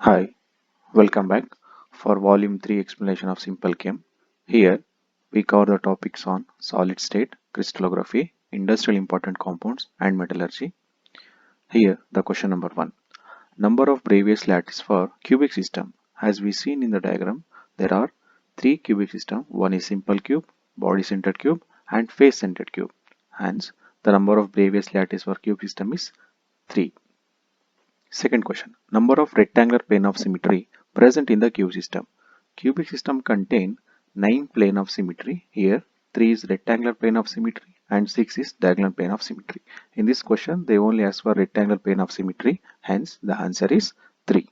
Hi, welcome back for Volume 3 explanation of Simple Chem. Here we cover the topics on solid state, crystallography, industrial important compounds and metallurgy. Here the question number 1. Number of Bravais lattice for cubic system. As we seen in the diagram, there are 3 cubic system. One is simple cube, body centered cube and face centered cube. Hence the number of Bravais lattice for cube system is 3. Second question. Number of rectangular plane of symmetry present in the cube system. Cubic system contain 9 plane of symmetry. Here 3 is rectangular plane of symmetry and 6 is diagonal plane of symmetry. In this question they only ask for rectangular plane of symmetry. Hence the answer is 3.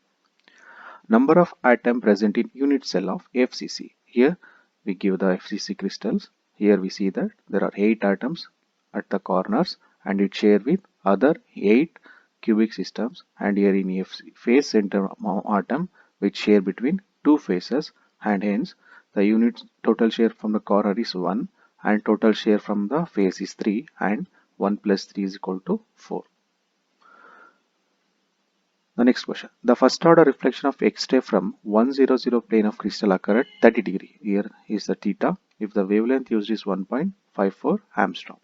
Number of atom present in unit cell of FCC. Here we give the FCC crystals. Here we see that there are 8 atoms at the corners and it share with other 8 cubic systems, and here in face center atom which share between two faces, and hence the unit total share from the corner is 1 and total share from the face is 3, and 1 plus 3 is equal to 4. The next question. The first order reflection of X-ray from 100 plane of crystal occur at 30 degree. Here is the theta if the wavelength used is 1.54 Armstrong.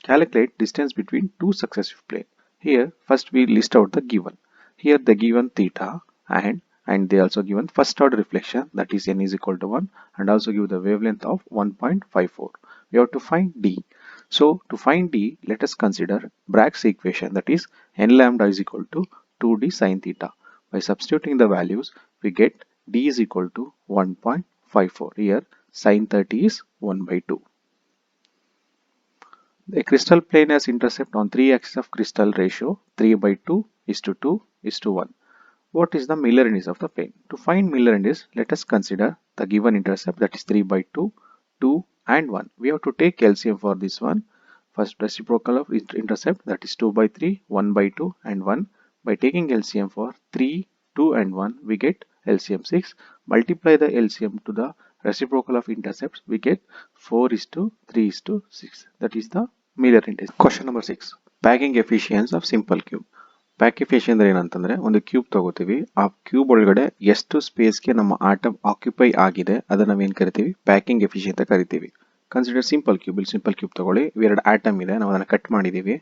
Calculate distance between two successive planes. Here first we list out the given. Here the given theta and they also given first order reflection, that is n is equal to 1, and also give the wavelength of 1.54. We have to find d. So to find d, let us consider Bragg's equation, that is n lambda is equal to 2d sine theta. By substituting the values we get d is equal to 1.54. Here sine 30 is 1 by 2. A crystal plane has intercept on 3 axes of crystal ratio 3 by 2 is to 2 is to 1. What is the Miller index of the plane? To find Miller index, let us consider the given intercept, that is 3 by 2, 2 and 1. We have to take LCM for this one. First reciprocal of intercept, that is 2 by 3, 1 by 2 and 1. By taking LCM for 3, 2 and 1, we get LCM 6. Multiply the LCM to the reciprocal of intercepts, we get 4 is to 3 is to 6. That is the Miller index. Question number 6. Packing efficiency of simple cube. Pack efficiency ಅಂದ್ರೆ ಏನಂತಂದ್ರೆ, ಒಂದು cube ತಗೋತೀವಿ, ಆ cube ಒಳಗಡೆ ಎಷ್ಟು ಸ್ಪೇಸ್ಗೆ ನಮ್ಮ atom occupy ಆಗಿದೆ ಅದನ್ನ ನಾವೇನ್ ಕರಿತೀವಿ, ಪ್ಯಾಕಿಂಗ್ ಎಫಿಷಿಯನ್ಸಿ ಅಂತ ಕರಿತೀವಿ. Consider simple cube. ಇಲ್ಲಿ ಸಿಂಪಲ್ ಕ್ಯೂಬ್ ತಗೊಳ್ಳಿ, ಇವೆರಡು ಆಟಮ್ ಇದೆ, ನಾವು ಅದನ್ನ ಕಟ್ ಮಾಡಿದೀವಿ,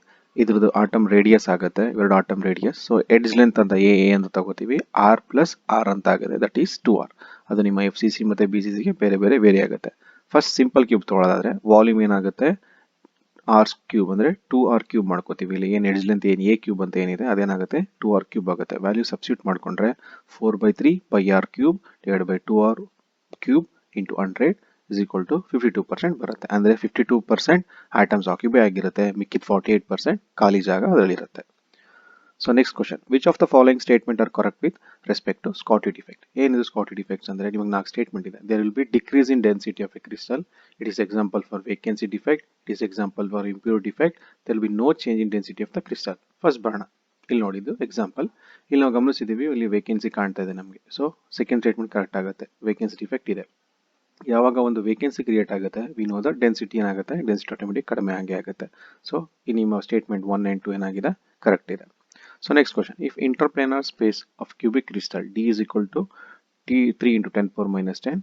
ಇದ್ರದ್ದು ಆಟಮ್ ರೇಡಿಯಸ್ ಆಗುತ್ತೆ, ಇವೆರಡು atom radius. So edge length ಅಂತ ಎ ಅಂತ ತಗೋತೀವಿ, ಆರ್ ಪ್ಲಸ್ ಆರ್ ಅಂತ ಆಗುತ್ತೆ, ದಟ್ ಈಸ್ 2r. ಅದು ನಿಮ್ಮ FCC ಮತ್ತೆ BCC ಗೆ ಬೇರೆ ಬೇರೆ ವೇರಿ ಆಗುತ್ತೆ. ಫಸ್ಟ್ ಸಿಂಪಲ್ ಕ್ಯೂಬ್ ತಗೊಳ್ಳೋದಾದ್ರೆ ವಾಲ್ಯೂಮ್ ಏನಾಗುತ್ತೆ, ಆರ್ ಕ್ಯೂಬ್ ಅಂದ್ರೆ 2r ಕ್ಯೂಬ್ ಮಾಡ್ಕೋತೀವಿ. ಇಲ್ಲಿ ಏನ್ ಎಡ್ಜ್ ಲೆಂತ್ ಏನ್ ಎ ಕ್ಯೂಬ್ ಅಂತ ಏನಿದೆ ಅದೇನಾಗುತ್ತೆ 2r ಕ್ಯೂಬ್ ಆಗುತ್ತೆ. ವ್ಯಾಲ್ಯೂ ಸಬ್ಸ್ಟಿಟ್ಯೂಟ್ ಮಾಡ್ಕೊಂಡ್ರೆ 4/3 by r cube divide by 2r cube into 100 is equal to 52% ಬರುತ್ತೆ. ಅಂದ್ರೆ 52% ಆಟಮ್ಸ್ ಆಕ್ಯುಪೈ ಆಗಿರುತ್ತೆ, ಮಿಕ್ಕಿದ 48% ಖಾಲಿ ಜಾಗ ಅದರಲ್ಲಿರುತ್ತೆ. So next question, which of the following statement are correct with respect to Schottky effect? ಏನಿದು Schottky effects ಅಂದ್ರೆ ನಿಮಗೆ 4 ಸ್ಟೇಟ್ಮೆಂಟ್ ಇದೆ. There will be decrease in density of a crystal. It is example for vacancy defect. It is example for impurity defect. There will be no change in density of the crystal. First ಬರೋಣ. ಇಲ್ಲಿ ನೋಡಿದ್ದು example. ಇಲ್ಲಿ ನಾವು ಗಮನಿಸಿದೀವಿ, ಇಲ್ಲಿ vacancy ಕಾಣ್ತಾ ಇದೆ ನಮಗೆ. So second statement correct ಆಗುತ್ತೆ, ವೇಕೆನ್ಸಿ ಡಿಫೆಕ್ಟ್ ಇದೆ. ಯಾವಾಗ ಒಂದು ವೇಕೆನ್ಸಿ ಕ್ರಿಯೇಟ್ ಆಗುತ್ತೆ, ವಿ ನೋ ದ ಡೆನ್ಸಿಟಿ ಏನಾಗುತ್ತೆ, ಡೆನ್ಸಿಟಿ ಆಟೋಮೆಟಿಕ್ ಕಡಿಮೆ ಆಗೇ ಆಗುತ್ತೆ. ಸೊ ಈ ನಿಮ್ಮ ಸ್ಟೇಟ್ಮೆಂಟ್ 1 and 2 ಏನಾಗಿದೆ, ಕರೆಕ್ಟ್ ಇದೆ. So next question, if interplanar space of cubic crystal d is equal to t3 into 10 power minus 10,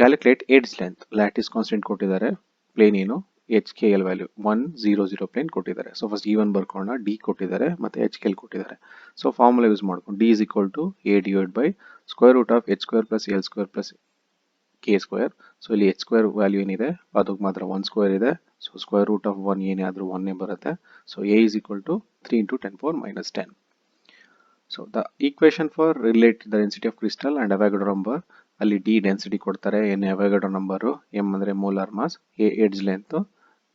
calculate edge length. Lattice constant ಕೊಟ್ಟಿದ್ದಾರೆ, plane ಏನು HKL ವ್ಯಾಲ್ಯೂ 100 ಪ್ಲೇನ್ ಕೊಟ್ಟಿದ್ದಾರೆ. ಸೊ ಫಸ್ಟ್ E1 ಬರ್ಕೋಣ, d ಕೊಟ್ಟಿದ್ದಾರೆ ಮತ್ತೆ HKL ಕೊಟ್ಟಿದ್ದಾರೆ. So formula use ಮಾಡ್ಕೊಂಡು d is equal to a divided by square root of h square plus l square plus k square. So ಇಲ್ಲಿ h square value ಏನಿದೆ ಅದಕ್ಕೆ ಮಾತ್ರ 1 square ಇದೆ. So square root of 1 ಏನೇ ಆದ್ರೂ 1 ಬರುತ್ತೆ. So a is equal to 3 into 10 power minus 10. So the equation for relate the density of crystal and Avogadro number, ಅಲ್ಲಿ d density ಕೊಡ್ತಾರೆ, n Avogadro number, m ಅಂದ್ರೆ molar mass, a edge length,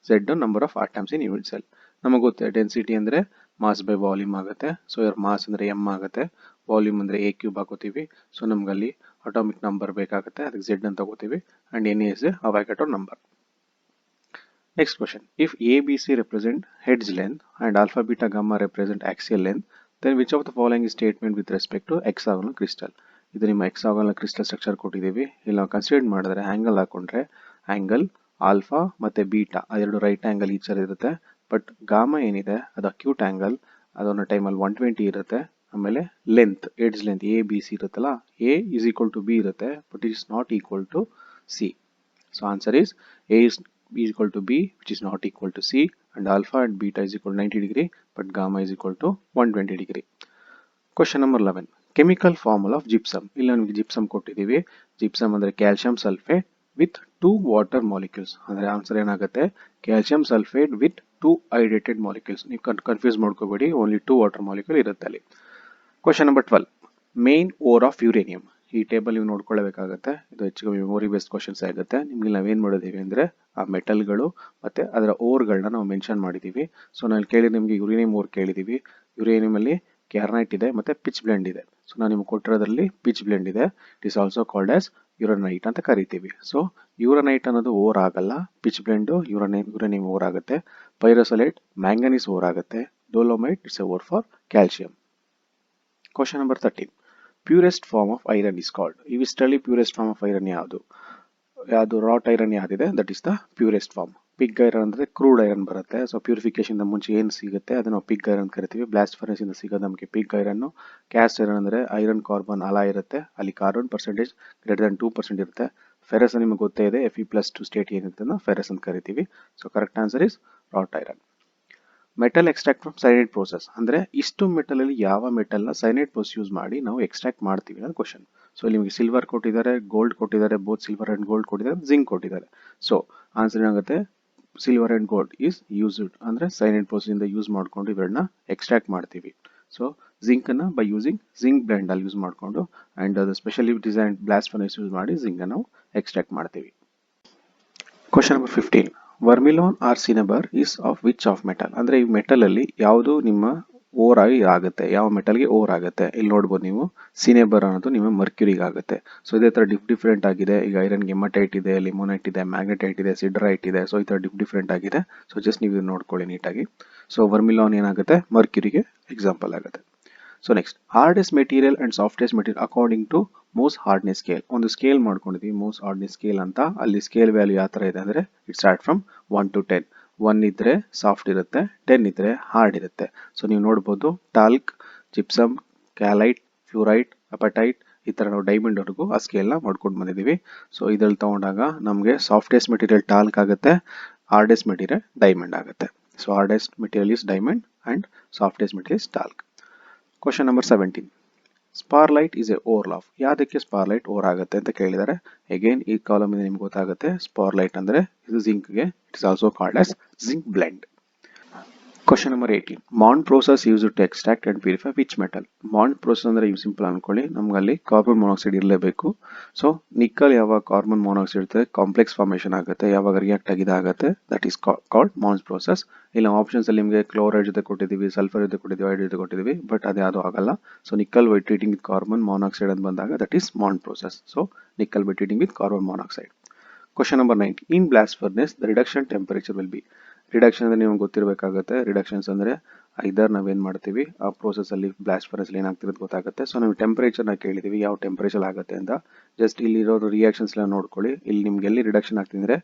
z number of atoms in unit cell. ನಮಗೆ ಗೊತ್ತೆ density ಅಂದ್ರೆ mass by volume ಆಗುತ್ತೆ. So ಇವ್ರ mass ಅಂದ್ರೆ m ಆಗುತ್ತೆ, ವಾಲ್ಯೂಮ್ ಅಂದ್ರೆ a ಕ್ಯೂಬ್ ಹಾಕೋತೀವಿ. ಸೊ ನಮ್ಗೆ ಅಲ್ಲಿ ಅಟಾಮಿಕ್ ನಂಬರ್ ಬೇಕಾಗುತ್ತೆ, ಅದಕ್ಕೆ z ಅಂತ ತಗೋತೀವಿ, and n is Avogadro number. Next question, if ABC represent edge length and alpha beta gamma represent axial length, then which of the following is statement with respect to hexagonal crystal? ಇದು ನಿಮ್ಮ hexagonal crystal structure ಕೊಟ್ಟಿದ್ದೀವಿ. ಇಲ್ಲಿ ನಾವು consider ಮಾಡಿದ್ರೆ angle ಹಾಕೊಂಡ್ರೆ angle alpha ಮತ್ತೆ beta ಅದೆರಡು right angle Eicher ಇರುತ್ತೆ. ಬಟ್ ಗಾಮಾ ಏನಿದೆ ಅದು ಅಕ್ಯೂಟ್ ಆಂಗಲ್, ಅದೊಂದು ಟೈಮಲ್ಲಿ 120 ಇರುತ್ತೆ, ಆಮೇಲೆ length, edge length A B C ಇರುತ್ತಲ್ಲ, A is equal to B ಇರುತ್ತೆ, but it is not equal to C. So answer is A is equal to b, which is not equal to c, and alpha and beta is equal to 90 degree, but gamma is equal to 120 degree. Question number 11. Chemical formula of gypsum. ಇಲ್ಲಿ ನಮಗೆ gypsum ಕೊಟ್ಟಿದ್ದೀವಿ. Gypsum ಅಂದರೆ calcium sulphate with 2 water molecules. ಅಂದರೆ answer ಏನಾಗುತ್ತೆ, calcium sulphate with 2 hydrated molecules. ನೀವು confuse ಮಾಡ್ಕೋಬೇಡಿ, only 2 water molecule ಇರುತ್ತೆ ಅಲ್ಲಿ. Question number 12. Main ore of uranium. ಈ ಟೇಬಲ್ ನೀವು ನೋಡ್ಕೊಳ್ಬೇಕಾಗತ್ತೆ. ಇದು ಹೆಚ್ಚು ಮೆಮೊರಿ ಬೇಸ್ಡ್ ಕ್ವಶನ್ಸ್ ಆಗುತ್ತೆ. ನಿಮ್ಗೆ ನಾವೇನು ಮಾಡಿದ್ದೀವಿ ಅಂದರೆ ಆ ಮೆಟಲ್ಗಳು ಮತ್ತು ಅದರ ಓರ್ಗಳನ್ನ ನಾವು ಮೆನ್ಷನ್ ಮಾಡಿದ್ದೀವಿ. ಸೊ ನಾನು ಕೇಳಿ ನಿಮಗೆ ಯುರೇನಿಯಂ ಓರ್ ಕೇಳಿದ್ದೀವಿ. ಯುರೇನಿಯಮಲ್ಲಿ ಕ್ಯಾರ್ನೈಟ್ ಇದೆ ಮತ್ತು ಪಿಚ್ ಬ್ಲೆಂಡ್ ಇದೆ. ಸೊ ನಾನು ನಿಮ್ಗೆ ಕೊಟ್ಟಿರೋದ್ರಲ್ಲಿ ಪಿಚ್ ಬ್ಲೆಂಡ್ ಇದೆ. It is also called as uraninite ಅಂತ ಕರಿತೀವಿ. ಸೊ ಯುರನೈಟ್ ಅನ್ನೋದು ಓರ್ ಆಗಲ್ಲ, ಪಿಚ್ ಬ್ಲೆಂಡು ಯುರೇನಿಯಂ ಓರ್ ಆಗುತ್ತೆ. ಪೈರೋಸಲೈಟ್ ಮ್ಯಾಂಗನೀಸ್ ಓರ್ ಆಗುತ್ತೆ. Dolomite it's a ore for calcium. Question number 13. Purest form of iron is called. ಇವಿಷ್ಟರಲ್ಲಿ purest form of iron ಯಾವುದು wrought iron ಯಾವುದಿದೆ, that is the purest form. Pig iron ಅಂದರೆ crude iron ಬರುತ್ತೆ. So purification ಮುಂಚೆ ಏನು ಸಿಗುತ್ತೆ ಅದನ್ನು ನಾವು ಪಿಗ್ ಐರನ್ ಕರಿತೀವಿ. ಬ್ಲಾಸ್ಟ್ ಫರ್ನೆಸ್ ಇಂದ ಸಿಗೋದು ನಮಗೆ ಪಿಗ್ ಐರನ್ನು. ಕ್ಯಾಸ್ಟ್ ಐರನ್ ಅಂದರೆ ಐರನ್ ಕಾರ್ಬನ್ ಅಲಾ ಇರುತ್ತೆ, ಅಲ್ಲಿ ಕಾರ್ಬನ್ ಪರ್ಸೆಂಟೇಜ್ ಗ್ರೇಟರ್ ದನ್ 2% ಇರುತ್ತೆ. ಫೆರಸ್ ನಿಮಗೆ ಗೊತ್ತೇ ಇದೆ, Fe+2 ಸ್ಟೇಟ್ ಏನಿರುತ್ತೆ ಫೆರಸ್ ಅಂತ ಕರಿತೀವಿ. So correct answer is wrought iron. Metal extract from cyanide process ಅಂದರೆ ಇಷ್ಟು ಮೆಟಲಲ್ಲಿ ಯಾವ ಮೆಟಲ್ನ ಸೈನೈಡ್ ಪ್ರೋಸೆಸ್ ಯೂಸ್ ಮಾಡಿ ನಾವು ಎಕ್ಸ್ಟ್ರಾಕ್ಟ್ ಮಾಡ್ತೀವಿ ಅನ್ನೋ ಕ್ವಶನ್. ಸೊ ಇಲ್ಲಿ ನಿಮಗೆ ಸಿಲ್ವರ್ ಕೊಟ್ಟಿದ್ದಾರೆ, ಗೋಲ್ಡ್ ಕೊಟ್ಟಿದ್ದಾರೆ, ಬೋತ್ ಸಿಲ್ವರ್ ಅಂಡ್ ಗೋಲ್ಡ್ ಕೊಟ್ಟಿದ್ದಾರೆ, ಜಿಂಕ್ ಕೊಟ್ಟಿದ್ದಾರೆ. ಸೊ ಆನ್ಸರ್ ಏನಾಗುತ್ತೆ, silver and gold is used ಅಂದರೆ ಸೈನೈಡ್ ಪ್ರೋಸೆಸ್ ಇಂದ ಯೂಸ್ ಮಾಡ್ಕೊಂಡು ಇವೆರಡನ್ನ ಎಕ್ಸ್ಟ್ರಾಕ್ಟ್ ಮಾಡ್ತೀವಿ. ಸೊ ಜಿಂಕ್ ಅನ್ನ ಬೈ ಯೂಸಿಂಗ್ ಜಿಂಕ್ ಬ್ಲೆಂಡ್ ಅಲ್ಲಿ ಯೂಸ್ ಮಾಡಿಕೊಂಡು ಅಂಡ್ ಅದು specially design blast furnace use ಮಾಡಿ ಜಿಂಕ್ ನಾವು ಎಕ್ಸ್ಟ್ರಾಕ್ಟ್ ಮಾಡ್ತೀವಿ. Question number 15. Vermilion or cinnabar is of which of metal. ಅಂದರೆ ಈ ಮೆಟಲ್ ಅಲ್ಲಿ ಯಾವುದು ನಿಮ್ಮ ಓರ್ ಆಗಿ ಆಗುತ್ತೆ, ಯಾವ ಮೆಟಲ್ಗೆ ಓರ್ ಆಗುತ್ತೆ. ಇಲ್ಲಿ ನೋಡ್ಬೋದು ನೀವು, ಸಿನೆಬರ್ ಅನ್ನೋದು ನಿಮ್ಮ ಮರ್ಕ್ಯೂರಿಗೆ ಆಗುತ್ತೆ. ಸೊ ಇದೇ ಥರ ಡಿಫ್ರೆಂಟ್ ಆಗಿದೆ. ಈಗ ಐರನ್ಗೆ ಹೆಮಟೈಟ್ ಇದೆ, ಲಿಮೋನೈಟ್ ಇದೆ, ಮ್ಯಾಗ್ನೆಟೈಟ್ ಇದೆ, ಸಿಡ್ರೈಟ್ ಇದೆ. ಸೊ ಈ ಥರ ಡಿಫ್ರೆಂಟ್ ಆಗಿದೆ. ಸೊ ಜಸ್ಟ್ ನೀವು ನೋಡ್ಕೊಳ್ಳಿ ನೀಟಾಗಿ. ಸೊ ವರ್ಮಿಲೋನ್ ಏನಾಗುತ್ತೆ, ಮರ್ಕ್ಯೂರಿಗೆ ಎಕ್ಸಾಂಪಲ್ ಆಗುತ್ತೆ. So next, hardest material and softest material according to most hardness scale. ಒಂದು ಸ್ಕೇಲ್ ಮಾಡ್ಕೊಂಡಿದ್ದೀವಿ ಮೋಸ್ಟ್ ಹಾರ್ಡ್ನೆಸ್ ಸ್ಕೇಲ್ ಅಂತ. ಅಲ್ಲಿ ಸ್ಕೇಲ್ ವ್ಯಾಲ್ಯೂ ಯಾವ ಥರ ಇದೆ ಅಂದರೆ ಇಟ್ ಸ್ಟಾರ್ಟ್ ಫ್ರಮ್ 1 to 10. 1 ಇದ್ರೆ ಸಾಫ್ಟ್ ಇರುತ್ತೆ, 10 ಇದ್ರೆ ಹಾರ್ಡ್ ಇರುತ್ತೆ. ಸೊ ನೀವು ನೋಡ್ಬೋದು ಟಾಲ್ಕ್, ಜಿಪ್ಸಮ್, ಕ್ಯಾಲೈಟ್, ಫ್ಲೂರೈಟ್, ಅಪಟೈಟ್, ಈ ಥರ ನಾವು ಡೈಮಂಡ್ವರೆಗೂ ಆ ಸ್ಕೇಲ್ನ ಮಾಡ್ಕೊಂಡು ಬಂದಿದ್ದೀವಿ. ಸೊ ಇದ್ರಲ್ಲಿ ತಗೊಂಡಾಗ ನಮಗೆ ಸಾಫ್ಟೆಸ್ಟ್ ಮೆಟೀರಿಯಲ್ ಟಾಲ್ಕ್ ಆಗುತ್ತೆ, ಹಾರ್ಡೆಸ್ಟ್ ಮೆಟೀರಿಯಲ್ ಡೈಮಂಡ್ ಆಗುತ್ತೆ. So hardest material is diamond and softest material is talc. Question number 17. Sphalerite is a ore of. ಯಾವುದಕ್ಕೆ ಸ್ಪಾರ್ಲೈಟ್ ಓರ್ ಆಗುತ್ತೆ ಅಂತ ಕೇಳಿದ್ದಾರೆ. ಅಗೇನ್ ಈ ಕಾಲಮ್ ಇಂದ ನಿಮ್ಗೆ ಗೊತ್ತಾಗುತ್ತೆ. ಸ್ಪಾರ್ಲೈಟ್ ಅಂದರೆ ಇದು ಜಿಂಕ್ಗೆ. It is also called as zinc blende. Question number 18. Mond process use to extract and purify which metal. Mond process ಅಂದರೆ ಇವು ಸಿಂಪಲ್ ಅನ್ಕೊಳ್ಳಿ, ನಮ್ಗೆ ಅಲ್ಲಿ ಕಾರ್ಬನ್ ಮೊನಾಕ್ಸೈಡ್ ಇರಲೇಬೇಕು. ಸೊ ನಿಕ್ಕಲ್ ಯಾವಾಗ ಕಾರ್ಬನ್ ಮೊನಾಕ್ಸೈಡ್ ಇರುತ್ತೆ ಕಾಂಪ್ಲೆಕ್ಸ್ ಫಾರ್ಮೇಷನ್ ಆಗುತ್ತೆ, ಯಾವಾಗ ರಿಯಾಕ್ಟ್ ಆಗಿದೆ ಆಗುತ್ತೆ, that is called Mond process. ಇಲ್ಲಿ ನಾವು ಆಪ್ಷನ್ಸ್ ಅಲ್ಲಿ ನಿಮಗೆ ಕ್ಲೋರೈಡ್ ಜೊತೆ ಕೊಟ್ಟಿದ್ದೀವಿ, ಸಲ್ಫರ್ ಜೊತೆ ಕೊಟ್ಟಿದ್ದೀವಿ, ಹೈಡ್ರೈಡ್ ಜೊತೆ ಕೊಟ್ಟಿದ್ದೀವಿ, ಬಟ್ ಅದು ಯಾವುದು ಆಗಲ್ಲ. So nickel by treating with carbon monoxide ಅಂತ ಬಂದಾಗ that is Mond process. So nickel by treating with carbon monoxide. Question number 19. In blast furnace the reduction temperature will be. Reduction ಅಂದರೆ ನಿಮ್ಗೆ ಗೊತ್ತಿರಬೇಕಾಗುತ್ತೆ. Reductions ಅಂದರೆ ಐದರ್ ನಾವೇನು ಮಾಡ್ತೀವಿ ಆ ಪ್ರೋಸೆಸ್ ಅಲ್ಲಿ blast furnace ಏನಾಗ್ತಿರೋದು ಗೊತ್ತಾಗುತ್ತೆ. ಸೊ ನಾವು ಟೆಂಪರೇಚರ್ನ ಕೇಳಿದ್ದೀವಿ, ಯಾವ ಟೆಂಪರೇಚರ್ ಆಗುತ್ತೆ ಅಂತ. ಜಸ್ಟ್ ಇಲ್ಲಿರೋ ರಿಯಾಕ್ಷನ್ಸ್ ಎಲ್ಲ ನೋಡ್ಕೊಳ್ಳಿ. ಇಲ್ಲಿ ನಿಮ್ಗೆ ಎಲ್ಲಿ ರಿಡಕ್ಷನ್ ಆಗ್ತಿದ್ರೆ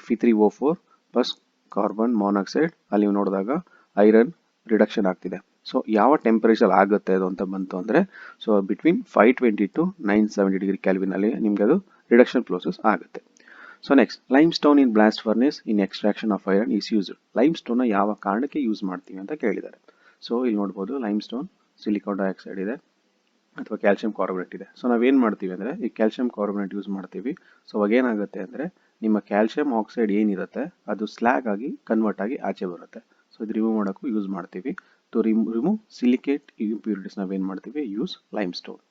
Fe3O4 ಪ್ಲಸ್ ಕಾರ್ಬನ್ ಮಾನಾಕ್ಸೈಡ್ ಅಲ್ಲಿ ನೋಡಿದಾಗ ಐರನ್ ರಿಡಕ್ಷನ್ ಆಗ್ತಿದೆ. ಸೊ ಯಾವ ಟೆಂಪರೇಚರ್ ಆಗುತ್ತೆ ಅದು ಅಂತ ಬಂತು ಅಂದರೆ so between 520 to 970 degree kelvin ಅಲ್ಲಿ ನಿಮ್ಗೆ ಅದು ರಿಡಕ್ಷನ್ ಪ್ರೋಸೆಸ್ ಆಗುತ್ತೆ. So next, lime stone in blast furnace in extraction of iron is used. Lime stone ಯಾವ ಕಾರಣಕ್ಕೆ ಯೂಸ್ ಮಾಡ್ತೀವಿ ಅಂತ ಕೇಳಿದ್ದಾರೆ. ಸೊ ಇಲ್ಲಿ ನೋಡ್ಬೋದು ಲೈಮ್ ಸ್ಟೋನ್ ಸಿಲಿಕಾನ್ ಡೈಆಕ್ಸೈಡ್ ಇದೆ ಅಥವಾ ಕ್ಯಾಲ್ಸಿಯಂ ಕಾರ್ಬೊನೇಟ್ ಇದೆ. ಸೊ ನಾವೇನು ಮಾಡ್ತೀವಿ ಅಂದರೆ ಈ ಕ್ಯಾಲ್ಸಿಯಂ ಕಾರ್ಬೊನೇಟ್ ಯೂಸ್ ಮಾಡ್ತೀವಿ. ಸೊ ಅವಾಗ ಏನಾಗುತ್ತೆ ಅಂದರೆ ನಿಮ್ಮ ಕ್ಯಾಲ್ಸಿಯಂ ಆಕ್ಸೈಡ್ ಏನಿರುತ್ತೆ ಅದು ಸ್ಲ್ಯಾಗ್ ಆಗಿ ಕನ್ವರ್ಟ್ ಆಗಿ ಆಚೆ ಬರುತ್ತೆ. ಸೊ ಇದು ರಿಮೂವ್ ಮಾಡೋಕ್ಕೂ ಯೂಸ್ ಮಾಡ್ತೀವಿ. ಟು ರಿಮೂವ್ ಸಿಲಿಕೇಟ್ ಇಂಪ್ಯೂರಿಟೀಸ್ ನಾವೇನು ಮಾಡ್ತೀವಿ, use limestone.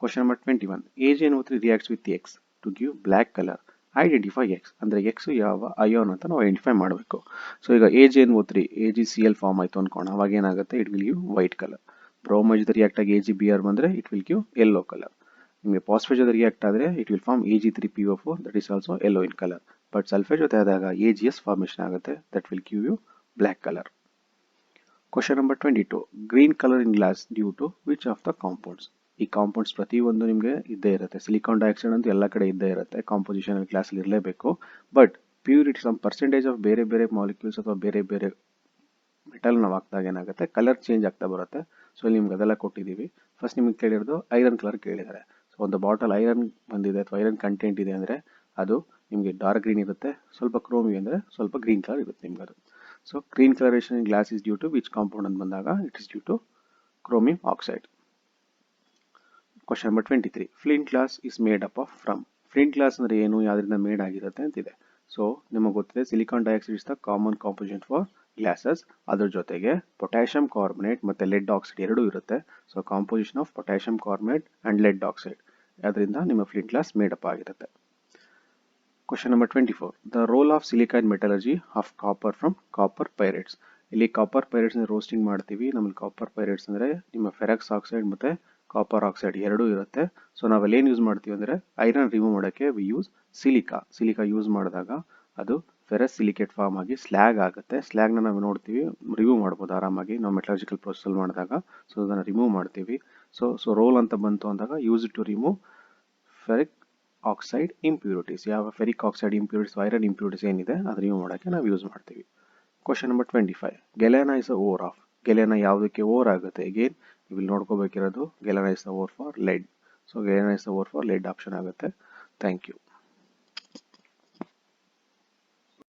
Question number 21. AgNO3 reacts with X to give black colour. Identify X ಅಂದರೆ ಎಕ್ಸ್ ಯಾವ ಅಯೋನ್ ಅಂತ ನಾವು ಐಡೆಂಟಿಫೈ ಮಾಡಬೇಕು. ಸೊ ಈಗ AgNO3 AgCl ಫಾರ್ಮ್ ಆಯಿತು ಅನ್ಕೋಣ, ಅವಾಗ ಏನಾಗುತ್ತೆ, it will give white colour. Bromide ಜೊತೆ ರಿಯಾಕ್ಟ್ ಆಗಿ AgBr ಬಂದರೆ it will give yellow colour. ನಿಮಗೆ ಫಾಸ್ಫೇಟ್ ಜೊತೆ ರಿಯಾಕ್ಟ್ ಆದರೆ it will form Ag3PO4 that is also yellow in colour. But sulphate ಜೊತೆ ಆದಾಗ AgS ಫಾರ್ಮೇಷನ್ ಆಗುತ್ತೆ, that will give you black colour. Question number 22. Green colour in glass due to which of the compounds. ಈ compounds ಪ್ರತಿಯೊಂದು ನಿಮಗೆ ಇದ್ದೇ ಇರುತ್ತೆ. Silicon dioxide ಅಂತೂ ಎಲ್ಲ ಕಡೆ ಇದ್ದೇ ಇರುತ್ತೆ, ಕಾಂಪೋಸಿಷನ್ ಗ್ಲಾಸಲ್ಲಿ ಇರಲೇಬೇಕು. But purity some percentage of ಬೇರೆ ಬೇರೆ ಮಾಲಿಕ್ಯೂಲ್ಸ್ ಅಥವಾ ಬೇರೆ ಬೇರೆ ಮೆಟಲ್ ನಾವು ಹಾಕಿದಾಗ ಏನಾಗುತ್ತೆ, ಕಲರ್ ಚೇಂಜ್ ಆಗ್ತಾ ಬರುತ್ತೆ. ಸೊ ಇಲ್ಲಿ ನಿಮ್ಗೆ ಅದೆಲ್ಲ ಕೊಟ್ಟಿದ್ದೀವಿ. ಫಸ್ಟ್ ನಿಮ್ಗೆ ಕೇಳಿರೋದು ಐರನ್ ಕಲರ್ ಕೇಳಿದ್ದಾರೆ. ಸೊ ಒಂದು ಬಾಟಲ್ ಐರನ್ ಬಂದಿದೆ ಅಥವಾ ಐರನ್ ಕಂಟೆಂಟ್ ಇದೆ ಅಂದರೆ ಅದು ನಿಮಗೆ ಡಾರ್ಕ್ ಗ್ರೀನ್ ಇರುತ್ತೆ, ಸ್ವಲ್ಪ ಕ್ರೋಮಿ ಅಂದರೆ ಸ್ವಲ್ಪ ಗ್ರೀನ್ ಕಲರ್ ಇರುತ್ತೆ ನಿಮ್ಗೆ ಅದು. So green coloration in glass is due to which compound ಅಂತ ಬಂದಾಗ it is due to chromium oxide. Question number 23. Flint glass is made up of from. Flint glass ಅಂದರೆ ಏನು, ಯಾವುದರಿಂದ ಮೇಡ್ ಆಗಿರುತ್ತೆ ಅಂತಿದೆ. ಸೊ ನಿಮಗೆ ಗೊತ್ತಿದೆ silicon dioxide is the common component for glasses. ಅದ್ರ ಜೊತೆಗೆ ಪೊಟ್ಯಾಷಿಯಂ ಕಾರ್ಬನೇಟ್ ಮತ್ತು ಲೆಡ್ ಆಕ್ಸೈಡ್ ಎರಡೂ ಇರುತ್ತೆ. So composition of potassium carbonate and lead oxide, ಅದರಿಂದ ನಿಮ್ಮ ಫ್ಲಿಂಟ್ ಗ್ಲಾಸ್ ಮೇಡ್ ಅಪ್ ಆಗಿರುತ್ತೆ. Question number 24. The role of silica in metallurgy of copper from copper pyrites. ಇಲ್ಲಿ copper pirates roasting ಮಾಡ್ತೀವಿ. ನಮ್ಮಲ್ಲಿ copper pirates ಅಂದರೆ ನಿಮ್ಮ ಫೆರಕ್ಸ್ ಆಕ್ಸೈಡ್ ಮತ್ತು copper oxide ಎರಡೂ ಇರುತ್ತೆ. ಸೊ ನಾವಲ್ಲಿ ಏನು ಯೂಸ್ ಮಾಡ್ತೀವಿ ಅಂದರೆ ಐರನ್ ರಿಮೂವ್ ಮಾಡೋಕ್ಕೆ ವಿ ಯೂಸ್ ಸಿಲಿಕಾ ಯೂಸ್ ಮಾಡಿದಾಗ ಅದು ಫೆರಸ್ ಸಿಲಿಕೇಟ್ ಫಾರ್ಮ್ ಆಗಿ ಸ್ಲ್ಯಾಗ್ ಆಗುತ್ತೆ. ಸ್ಲ್ಯಾಗ್ನ ನಾವು ನೋಡ್ತೀವಿ, ರಿಮೂವ್ ಮಾಡ್ಬೋದು ಆರಾಮಾಗಿ ನಾವು ಮೆಟಲರ್ಜಿಕಲ್ ಪ್ರೊಸೆಸಲ್ಲಿ ಮಾಡಿದಾಗ. ಸೊ ಅದನ್ನು ರಿಮೂವ್ ಮಾಡ್ತೀವಿ. ಸೊ ರೋಲ್ ಅಂತ ಬಂತು ಅಂದಾಗ use to remove ferric oxide impurities. ಯಾವ ferric oxide impurities, iron impurities ಏನಿದೆ ಅದು ರಿಮೂವ್ ಮಾಡೋಕ್ಕೆ ನಾವು ಯೂಸ್ ಮಾಡ್ತೀವಿ. Question number 25. Galena is the ore of. Galena ಯಾವುದಕ್ಕೆ ಓರ್ ಆಗುತ್ತೆ? ಅಗೇನ್ ನೀವು ಇಲ್ಲಿ ನೋಡ್ಕೋಬೇಕಿರೋದು Galena is the ore for lead. So Galena is the ore for lead option ಆಗುತ್ತೆ. Thank you.